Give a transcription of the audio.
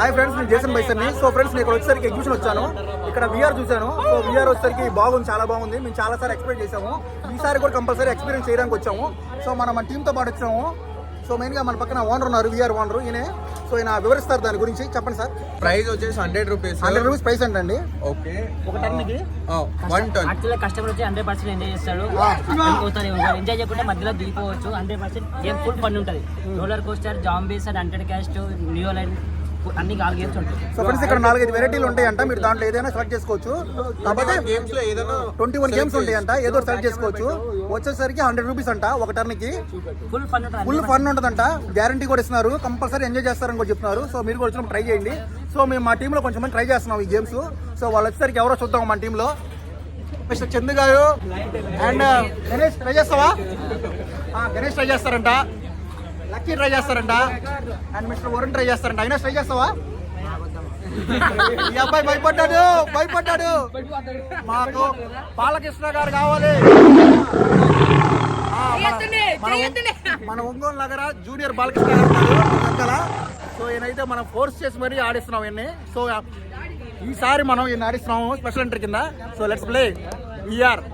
Hi friends, నేను Jason బైసన్ని. So friends, నేను ఇక్కడ వచ్చేసరికి ఎగ్జిబిషన్ వచ్చాను. ఇక్కడ విఆర్ చూశాను. సో విఆర్ వచ్చేసరికి బాగుంది, చాలా బాగుంది. మేము చాలా సార్లు ఎక్స్పెక్ట్ చేసాము. ఈసారి కూడా కంపల్సరీ ఎక్స్పీరియన్స్ చేయడానికి వచ్చాము. సో మన టీంతో పాటు వచ్చాము. సో మెయిన్గా మన పక్కన ఓనర్ ఉన్నారు, విఆర్ ఓనర్. ఈయన సో ఈయన వివరిస్తారు దాని గురించి. చెప్పండి సార్. ప్రైస్ వచ్చేసి 100 రూపీస్. 100 రూపీస్ ప్రైస్ అండి. ఓకే, ఒక టర్న్కి 1 టర్న్. యాక్చువల్గా కస్టమర్ వచ్చి 100% ఎంజాయ్ చేస్తాడు. ఎంజాయ్ చేయకుండా మధ్యలో దిగిపోవచ్చు. 100% గేమ్ ఫుల్ ఫన్ ఉంటుంది. Roller coaster, zombies and haunted caste, new line అన్ని 4 గేమ్స్ ఉంటాయి. సో ఫ్రెండ్స్, ఇక్కడ 4-5 వెరైటీలు ఉంటాయంట. మీరు దాంట్లో ఏదైనా సెలెక్ట్ చేసుకోవచ్చు. కాకపోతే గేమ్స్ లో ఏదైనా 21 గేమ్స్ ఉంటాయంట. ఏదో సెలెక్ట్ చేసుకోవచ్చు. వచ్చేసరికి 100 రూపీస్ అంట ఒక టర్న్కి. ఫుల్ ఫన్ ఉంటుంది. ఫుల్ ఫన్ ఉంటుందంట. గ్యారంటీ కూడా ఇస్తున్నారు. కంపల్సరీ ఎంజాయ్ చేస్తారని కూడా చెప్తున్నారు. సో మీరు కూడా వచ్చినప్పుడు ట్రై చేయండి. సో మేము మా టీంలో కొంచెం మంది ట్రై చేస్తున్నాం ఈ గేమ్స్. సో వాళ్ళు వచ్చేసరికి ఎవరో చూద్దాం మన టీంలో. మిస్టర్ చందు గారు అండ్ గణేష్ ట్రై చేస్తావా? గణేష్ ట్రై చేస్తారంట. లక్కీ ట్రై చేస్తారంట. అండ్ మిస్టర్ వరుణ్ ట్రై చేస్తారంట. అయినా ట్రై చేస్తావా? ఈ అబ్బాయి భయపడ్డాడు. మాకు బాలకృష్ణ గారు కావాలి. మన ఒంగోలు నగర జూనియర్ బాలకృష్ణ గారు. సో ఈయనైతే మనం ఫోర్స్ చేసి మరీ ఆడిస్తున్నాం ఈయన్ని. సో ఈసారి మనం ఈయన ఆడిస్తున్నాము స్పెషల్ ఎంట్రీ కింద. So let's play VR.